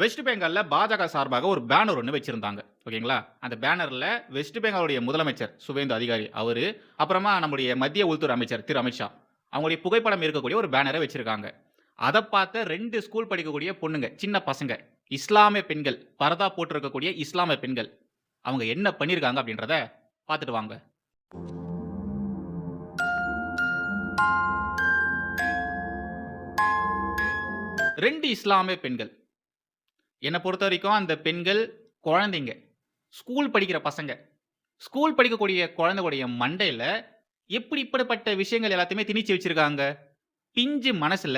West பெங்கால்ல பாஜக சார்பாக ஒரு பேனர் ஒண்ணு வச்சிருந்தாங்க. ஓகேங்களா? அந்த பேனர்ல வெஸ்ட் பெங்காலுடைய முதலமைச்சர் சுவேந்து அதிகாரி அவரு, அப்புறமா நம்முடைய மத்திய உள்துறை அமைச்சர் திரு அமித் ஷா, அவங்களுடைய புகைப்படம் இருக்கக்கூடிய ஒரு பேனர வச்சிருக்காங்க. அத பார்த்த 2 ஸ்கூல் படிக்கக்கூடிய பொண்ணுங்க, சின்ன பசங்க, இஸ்லாமிய பெண்கள், பரதா போட்டிருக்கக்கூடிய இஸ்லாமிய பெண்கள், அவங்க என்ன பண்ணியிருக்காங்க அப்படின்றத பார்த்துட்டு வாங்க. 2 இஸ்லாமிய பெண்கள். என்ன பொறுத்தவரைக்கும் அந்த பெண்கள் குழந்தைங்க. ஸ்கூல் படிக்கிற பசங்க. ஸ்கூல் படிக்கக்கூடிய குழந்தைகளுடைய மண்டையில எப்படி இப்படிப்பட்ட விஷயங்கள் எல்லாத்தையுமே திணிச்சு வச்சிருக்காங்க? பிஞ்சு மனசுல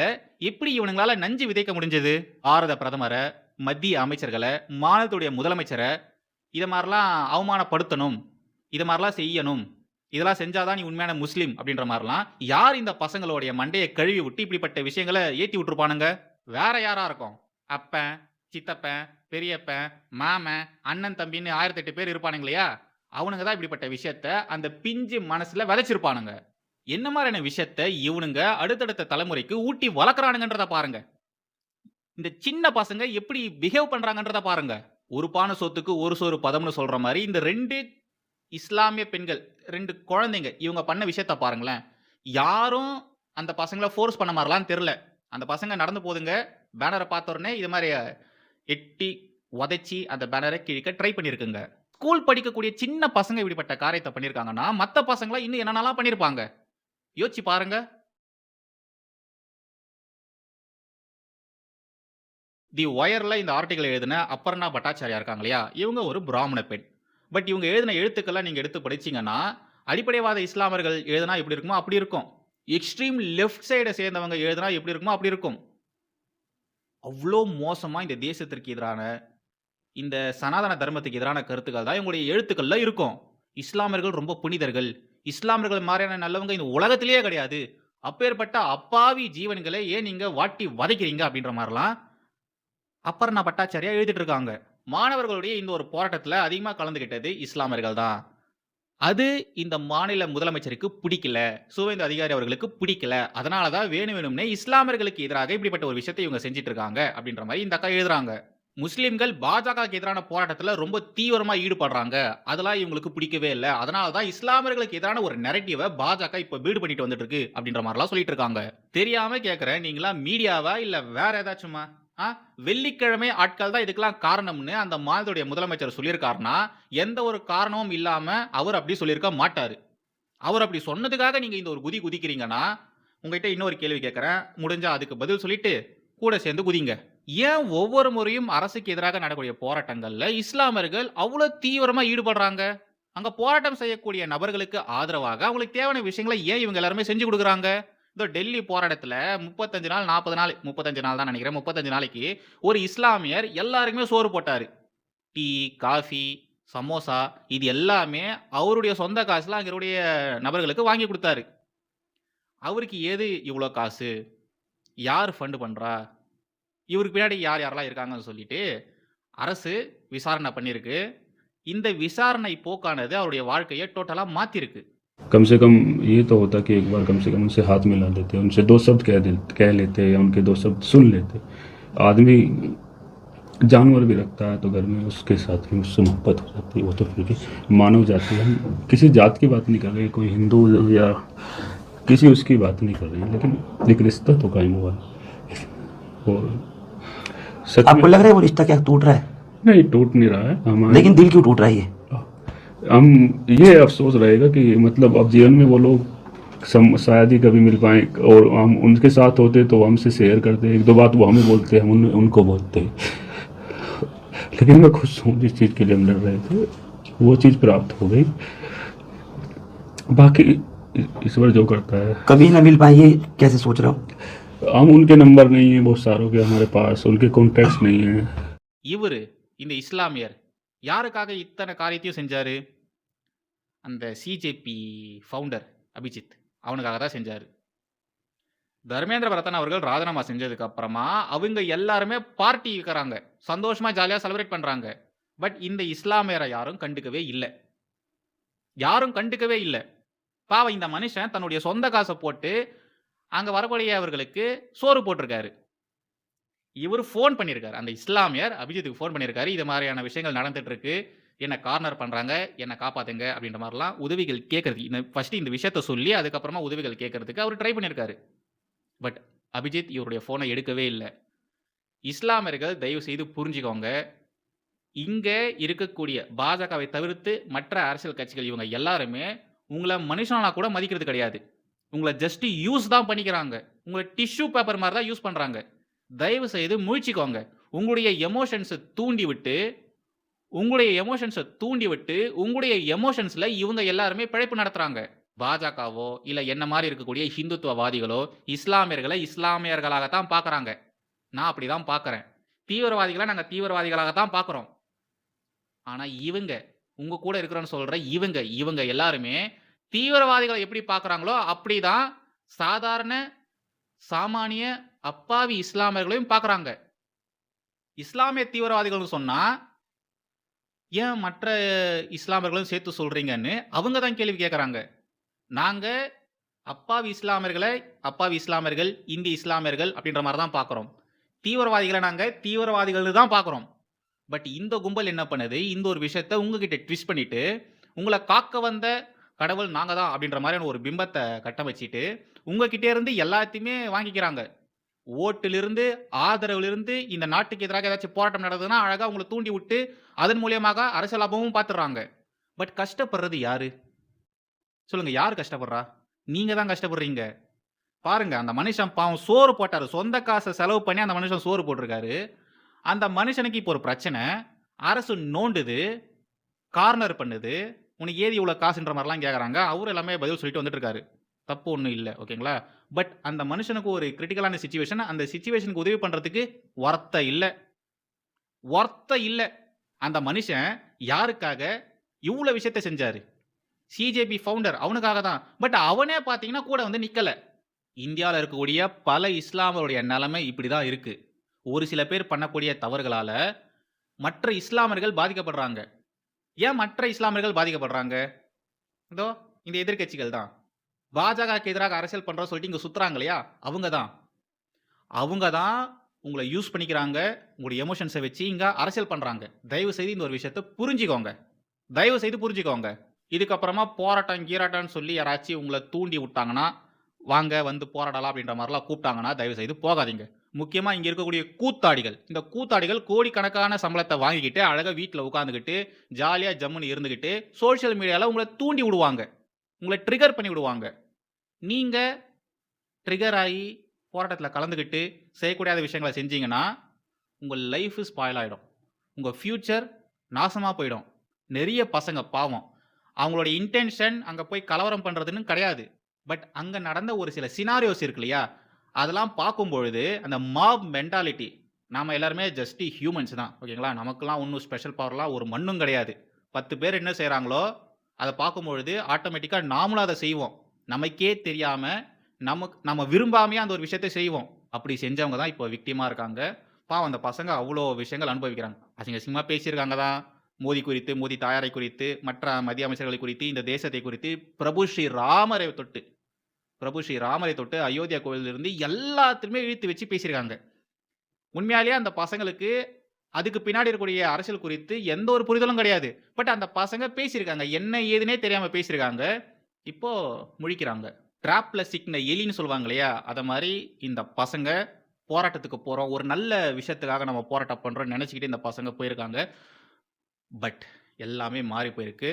எப்படி இவனுங்களால நஞ்சு விதைக்க முடிஞ்சது? பாரத பிரதமர, மத்திய அமைச்சர்கள, மாநிலத்துடைய முதலமைச்சர இத மாரிலாம் அவமானப்படுத்தணும். இத மாரிலாம் செய்யணும். இதெல்லாம் செஞ்சா தான் நீ உண்மையான முஸ்லீம் அப்படின்ற மாரிலாம் யார் இந்த பசங்களுடைய மண்டைய கழுவி விட்டு இப்படிப்பட்ட விஷயங்கள ஏத்தி விட்டுருப்பானுங்க? வேற யாரா இருக்கும்? அப்பன், சித்தப்பன், பெரியப்பன், மாமன், அண்ணன், தம்பின்னு 1008 பேர் இருப்பானுங்க இல்லையா? அவனுங்க தான் இப்படிப்பட்ட விஷயத்த அந்த பிஞ்சு மனசுல விதைச்சிருப்பானுங்க. என்ன மாரியான விஷயத்த இவனுங்க அடுத்தடுத்த தலைமுறைக்கு ஊட்டி வளர்க்குறானுங்கன்றத பாருங்க. இந்த சின்ன பசங்க எப்படி பிஹேவ் பண்றாங்கன்றத பாருங்க. "ஒரு பான சோத்துக்கு ஒரு சோறு பதம்னு" சொல்ற மாரி இந்த 2 இஸ்லாமிய பெண்கள், 2 குழந்தைங்க இவங்க பண்ண விஷயத்த பாருங்களேன். யாரும் அந்த பசங்கள ஃபோர்ஸ் பண்ண மாரிலாம் தெர்ல. அந்த பசங்க நடந்து போதுங்க. பேனர பார்த்த உடனே இது மாரி எட்டி உதைச்சு அந்த பேனர கிழிக்க ட்ரை பண்ணியிருக்குங்க. ஸ்கூல் படிக்கக்கூடிய சின்ன பசங்க இப்படிப்பட்ட காரியத்த பண்ணியிருக்காங்கன்னா, மத்த பசங்கலாம் இன்னும் என்னென்னலாம் பண்ணியிருப்பாங்க? யோசிச்சு பாருங்க. தி ஒயர்ல இந்த ஆர்டிகிள் எழுதின அப்பர்ணா பட்டாச்சார்யா இருக்காங்க இல்லையா? இவங்க ஒரு பிராமண பெண். பட் இவங்க எழுதின எழுத்துக்கள்லாம் நீங்க எடுத்து படிச்சீங்கன்னா, அடிப்படைவாத இஸ்லாமியர்கள் எழுதினா எப்படி இருக்குமோ அப்படி இருக்கும். எக்ஸ்ட்ரீம் லெஃப்ட் சைட சேர்ந்தவங்க எழுதினா எப்படி இருக்குமோ அப்படி இருக்கும். அவ்ளோ மோசமா இந்த தேசத்திற்கு எதிரான, இந்த சனாதன தர்மத்துக்கு எதிரான கருத்துக்கள் தான் இவங்களுடைய எழுத்துக்கள்ல இருக்கும். இஸ்லாமியர்கள் ரொம்ப புனிதர்கள். இஸ்லாமியர்கள் மாரியான நல்லவங்க இந்த உலகத்திலேயே கிடையாது. அப்பேற்பட்ட அப்பாவி ஜீவன்களை ஏன் நீங்க வாட்டி வதைக்கிறீங்க? அப்படின்ற மாரிலாம் அப்பர்ணா பட்டாச்சார்யா எழுதிட்டு இருக்காங்க. மாணவர்களுடைய இந்த ஒரு போராட்டத்துல அதிகமா கலந்துகிட்டது இஸ்லாமியர்கள் தான். அது இந்த மாநில முதலமைச்சருக்கு பிடிக்கல. சுவேந்து அதிகாரி அவர்களுக்கு பிடிக்கல. அதனால தான் வேணும்னே இஸ்லாமியர்களுக்கு எதிராக இப்படிப்பட்ட ஒரு விஷயத்தை இவங்க செஞ்சுட்டு இருக்காங்க அப்படின்ற மாரி இந்த அக்கா எழுதுறாங்க. முஸ்லிம்கள் பாஜகவுக்கு எதிரான போராட்டத்துல ரொம்ப தீவிரமா ஈடுபடுறாங்க. அதெல்லாம் இவங்களுக்கு பிடிக்கவே இல்ல. அதனால தான் இஸ்லாமியர்களுக்கு எதிரான ஒரு நரேட்டிவ பாஜக இப்ப பில்ட் பண்ணிட்டு வந்துட்டு இருக்கு அப்படின்ற மாரிலாம் சொல்லிட்டு இருக்காங்க. தெரியாம கேட்கிறேன். நீங்கலாம் மீடியாவா? இல்ல வேற ஏதாச்சுமா? ஆ? வெள்ளிக்கிழமை ஆட்கள் தான் இதுக்கெல்லாம் காரணம்னு அந்த மாநிலத்துடைய முதலமைச்சர் சொல்லியிருக்காருன்னா, எந்த ஒரு காரணமும் இல்லாம அவர் அப்படி சொல்லியிருக்க மாட்டாரு. அவர் அப்படி சொன்னதுக்காக நீங்க இந்த ஒரு குதி குதிக்கிறீங்கன்னா, உங்ககிட்ட இன்னொரு கேள்வி கேட்கிறேன். முடிஞ்சா அதுக்கு பதில் சொல்லிட்டு, கூட சேர்ந்து குதிங்க. ஏன் ஒவ்வொரு முறையும் அரசுக்கு எதிராக நடக்கக்கூடிய போராட்டங்கள்ல இஸ்லாமியர்கள் அவ்ளோ தீவிரமா ஈடுபடுறாங்க? அங்க போராட்டம் செய்யக்கூடிய நபர்களுக்கு ஆதரவாக அவங்களுக்கு தேவையான விஷயங்கள ஏன் இவங்க எல்லாருமே செஞ்சு குடுக்குறாங்க? இந்த டெல்லி போராட்டத்துல 35 நாள், 40 நாள் 35 நாள் தான் நெனைக்கிறேன். 35 நாளைக்கு ஒரு இஸ்லாமியர் எல்லாருக்குமே சோறு போட்டாரு. டீ, காஃபி, சமோசா இது எல்லாமே அவருடைய சொந்த காசுல அங்க இருக்கக்கூடிய நபர்களுக்கு வாங்கி குடுத்தாரு. அவருக்கு எது இவ்ளோ காசு? யார் ஃபண்ட் பண்றா? இவருக்கு பின்னாடி யார் யாரெல்லாம் இருக்காங்கன்னு சொல்லிட்டு, அரசு விசாரணை பண்ணியிருக்கு. இந்த விசாரணை போக்கானது அவருடைய வாழ்க்கைய டோட்டலா மாத்திருக்கு. कम से कम ये तो होता कि एक बार कम से कम उनसे हाथ मिला लेते, उनसे 2 शब्द कह लेते या उनके 2 शब्द सुन लेते. आदमी जानवर भी रखता है तो घर में उसके साथ भी उससे मोहब्बत हो जाती है, वो तो फिर भी मानव जाति है. हम किसी जात की बात नहीं कर रहे, कोई हिंदू या किसी उसकी बात नहीं कर रही, लेकिन एक रिश्ता तो कायम हुआ है. और सच आपको में लग रहा है वो रिश्ता क्या टूट रहा है? नहीं टूट नहीं रहा है हमारे, लेकिन दिल क्यों टूट रहा है ये? हम ये अफसोस रहेगा कि मतलब अब जीवन में वो लोग शायद ही कभी मिल पाए, और हम उनके साथ होते तो हमसे शेयर करते, 1-2 बात वो हमें बोलते, हम उनको बोलते. लेकिन मैं खुश हूँ जिस चीज़ के लिए हम लड़ रहे थे वो चीज़ प्राप्त हो गई. बाकी ईश्वर जो करता है. कभी ना मिल पाए ये कैसे सोच रहे हो? हम उनके नंबर नहीं है बहुत सारों के हमारे पास, उनके कॉन्टैक्ट्स नहीं है. இவரு இந்த இஸ்லாமியர் யாருக்காக இத்தனை காரியத்தையும் செஞ்சாரு? அந்த சிஜேபி ஃபவுண்டர் அபிஜித் அவனுக்காக தான் செஞ்சாரு. தர்மேந்திர பிரதான் அவர்கள் ராஜினாமா செஞ்சதுக்கு அப்புறமா அவங்க எல்லாருமே பார்ட்டி வைக்கிறாங்க. சந்தோஷமா ஜாலியா செலிப்ரேட் பண்றாங்க. பட் இந்த இஸ்லாமியரை யாரும் கண்டுக்கவே இல்ல. யாரும் கண்டுக்கவே இல்ல. பாவம் இந்த மனுஷன் தன்னுடைய சொந்த காச போட்டு அங்க வரக்கூடியவர்களுக்கு சோறு போட்டிருக்காரு. இவரு ஃபோன் பண்ணியிருக்காரு. அந்த இஸ்லாமியர் அபிஜித்துக்கு ஃபோன் பண்ணியிருக்காரு. இது மாரியான விஷயங்கள் நடந்துட்டு இருக்கு. என்ன கார்னர் பண்றாங்க. என்ன காப்பாத்துங்க அப்படின்ற மாரிலாம் உதவிகள் கேட்கறதுக்கு. ஃபர்ஸ்ட் இந்த விஷயத்த சொல்லி அதுக்கப்புறமா உதவிகள் கேட்கறதுக்கு அவரு ட்ரை பண்ணியிருக்காரு. பட் அபிஜித் இவருடைய ஃபோன எடுக்கவே இல்ல. இஸ்லாமியர்கள் தயவு செய்து புரிஞ்சுக்கோங்க. இங்க இருக்கக்கூடிய பாஜகவை தவிர்த்து மற்ற அரசியல் கட்சிகள் இவங்க எல்லாருமே உங்கள மனுஷனா கூட மதிக்கிறது கிடையாது. உங்கள ஜஸ்ட் யூஸ் தான் பண்ணிக்கிறாங்க. உங்கள டிஷ்யூ பேப்பர் மாரி தான் யூஸ் பண்றாங்க. தயவு செய்து முழிச்சுக்கோங்க. உங்களுடைய எமோஷன்ஸ உங்களுடைய எமோஷன்ஸ்ல இவங்க எல்லாருமே பிழைப்பு நடத்துறாங்க. பாஜகவோ இல்ல என்ன மாரி இருக்கக்கூடிய ஹிந்துத்துவவாதிகளோ இஸ்லாமியர்கள இஸ்லாமியர்களாக தான் பார்க்கறாங்க. நான் அப்படி தான் பார்க்கறேன். தீவிரவாதிகள நாங்க தீவிரவாதிகளாக தான் பார்க்கிறோம். ஆனா இவங்க, உங்க கூட இருக்கிறேன்னு சொல்ற இவங்க எல்லாருமே தீவிரவாதிகள எப்படி பார்க்குறாங்களோ, அப்படிதான் சாதாரண, சாமானிய, அப்பாவி இஸ்லாமியர்களையும் பார்க்குறாங்க. இஸ்லாமிய தீவிரவாதிகள்னு சொன்னா, ஏன் மற்ற இஸ்லாமியர்களையும் சேர்த்து சொல்றீங்கன்னு அவங்க தான் கேள்வி கேட்கறாங்க. நாங்க அப்பாவி இஸ்லாமியர்கள், இந்திய இஸ்லாமியர்கள் அப்படின்ற மாரி தான் பார்க்குறோம். தீவிரவாதிகள நாங்க தீவிரவாதிகள்னு தான் பார்க்குறோம். பட் இந்த கும்பல் என்ன பண்ணுது, இந்த ஒரு விஷயத்த உங்ககிட்ட ட்விஸ்ட் பண்ணிட்டு, உங்கள காக்க வந்த கடவுள் நாங்க தான் அப்படின்ற மாரியான ஒரு பிம்பத்த கட்டமைச்சுட்டு, உங்ககிட்ட இருந்து எல்லாத்தையுமே வாங்கிக்கிறாங்க. ஓட்டிலிருந்து, ஆதரவிலிருந்து இந்த நாட்டுக்கு எதிராக ஏதாச்சும் போராட்டம் நடக்குதுன்னா, அழகா உங்கள தூண்டி விட்டு, அதன் மூலியமாக அரசியல் லாபமும் பார்த்துடுறாங்க. பட் கஷ்டப்படுறது யாரு? சொல்லுங்க யாரு கஷ்டப்படுறா? நீங்க தான் கஷ்டப்படுறீங்க. பாருங்க அந்த மனுஷன் பாவம் சோறு போட்டாரு. சொந்த காச செலவு பண்ணி அந்த மனுஷன் சோறு போட்டிருக்காரு. அந்த மனுஷனுக்கு இப்போ ஒரு பிரச்சனை. அரசு நோண்டுது, கார்னர் பண்ணுது. உனக்கு ஏது இவ்வளோ காசுன்ற மாரிலாம் கேட்கறாங்க. அவரு எல்லாமே பதில் சொல்லிட்டு வந்துட்டு இருக்காரு. தப்பு ஒண்ணும் இல்ல. ஓகேங்களா? பட் அந்த மனுஷனுக்கு ஒரு கிரிட்டிக்கலான சிச்சுவேஷன். அந்த சிச்சுவேஷனுக்கு உதவி பண்றதுக்கு ஒர்த்த இல்ல. அந்த மனுஷன் யாருக்காக இவ்ளோ விஷயத்த செஞ்சாரு? சிஜேபி ஃபவுண்டர் அவனுக்காக தான். பட் அவனே பார்த்தீங்கன்னா கூட வந்து நிக்கல. இந்தியால இருக்கக்கூடிய பல இஸ்லாமியருடைய நிலைமை இப்படி தான் இருக்கு. ஒரு சில பேர் பண்ணக்கூடிய தவறுகளால மற்ற இஸ்லாமியர்கள் பாதிக்கப்படுறாங்க. ஏன் மற்ற இஸ்லாமியர்கள் பாதிக்கப்படுறாங்க? இதோ இந்த எதிர்க்கட்சிகள் தான். பாஜகவுக்கு எதிராக அரசியல் பண்றோம்னு சொல்லிட்டு இங்க சுத்துறாங்க இல்லையா? அவங்க தான் உங்கள யூஸ் பண்ணிக்கிறாங்க. உங்களுடைய எமோஷன்ஸ வச்சு இங்க அரசியல் பண்றாங்க. தயவு செய்து இந்த ஒரு விஷயத்த புரிஞ்சுக்கோங்க. இதுக்கப்புறமா போராட்டம், கீராட்டம்னு சொல்லி யாராச்சும் உங்கள தூண்டி விட்டாங்கன்னா, வாங்க வந்து போராடலாம் அப்படின்ற மாரிலாம் கூப்பிட்டாங்கன்னா, தயவு செய்து போகாதீங்க. முக்கியமா இங்க இருக்கக்கூடிய கூத்தாடிகள். இந்த கூத்தாடிகள் கோடிக்கணக்கான சம்பளத்த வாங்கிக்கிட்டு, அழகா வீட்ல உட்கார்ந்துகிட்டு, ஜாலியா ஜம்முன்னு இருந்துகிட்டு, சோசியல் மீடியால உங்கள தூண்டி விடுவாங்க. உங்கள ட்ரிகர் பண்ணி விடுவாங்க. நீங்க ட்ரிகர் ஆயி போராட்டத்துல கலந்துகிட்டு, செய்யக்கூடாத விஷயங்கள செஞ்சீங்கன்னா, உங்க லைஃப் ஸ்பாயில் ஆயிடும். உங்க ஃபியூச்சர் நாசமா போயிடும். நெறைய பசங்க பாவம். அவங்களோட இன்டென்ஷன் அங்க போய் கலவரம் பண்றதுன்னு கிடையாது. பட் அங்க நடந்த ஒரு சில சினாரியோஸ் இருக்கு இல்லையா? அதெல்லாம் பார்க்கும்பொழுது அந்த மாப் மென்டாலிட்டி நாம எல்லாருமே ஜஸ்ட் ஹியூமன்ஸ் தான். ஓகேங்களா? நமக்கெல்லாம் ஒண்ணும் ஸ்பெஷல் பவர்லாம் ஒரு மண்ணும் கிடையாது. 10 பேர் என்ன செய்றாங்களோ, அத பார்க்கும்பொழுது ஆட்டோமேட்டிக்கா நாமளும் அத செய்வோம். நமக்கே தெரியாம நம்ம விரும்பாமயே அந்த ஒரு விஷயத்த செய்வோம். அப்படி செஞ்சவங்க தான் இப்போ விக்டிமா இருக்காங்க. பாவம் அந்த பசங்க அவ்ளோ விஷயங்கள் அனுபவிக்கிறாங்க. அசிங்கமா பேசியிருக்காங்க தான். மோடி குறித்து, மோடி தாயாரை குறித்து, மற்ற மத்திய அமைச்சர்களை குறித்து, இந்த தேசத்தை குறித்து, பிரபு ஸ்ரீ ராமரை தொட்டு அயோத்தியா கோவிலிலிருந்து எல்லாத்தையுமே இழுத்து வச்சு பேசியிருக்காங்க. உண்மையாலேயே அந்த பசங்களுக்கு அதுக்கு பின்னாடி இருக்கக்கூடிய அரசியல் குறித்து எந்த ஒரு புரிதலும் கிடையாது. பட் அந்த பசங்க பேசியிருக்காங்க. என்ன ஏதுன்னே தெரியாம பேசியிருக்காங்க. இப்போ முழிக்கிறாங்க. ட்ராப்ல சிக்கின எலின்னு சொல்லுவாங்க இல்லையா? அத மாரி இந்த பசங்க போராட்டத்துக்கு போறோம். ஒரு நல்ல விஷயத்துக்காக நம்ம போராட்டம் பண்றோம்னு நெனச்சுக்கிட்டு இந்த பசங்க போயிருக்காங்க. பட் எல்லாமே மாறி போயிருக்கு.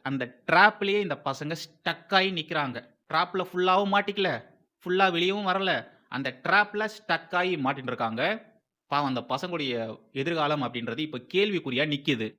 அந்த ட்ராப்லயே இந்த பசங்க ஸ்டக் ஆயி நிக்கிறாங்க. ட்ராப்ல ஃபுல்லாவும் மாட்டிக்கல. ஃபுல்லா வெளியவும் வரல. அந்த ட்ராப்ல ஸ்டக் ஆயி மாட்டின்னு இருக்காங்க. பாவம் அந்த பசங்களுடைய எதிர்காலம் அப்படின்றது இப்ப கேள்விக்குறியா நிக்குது.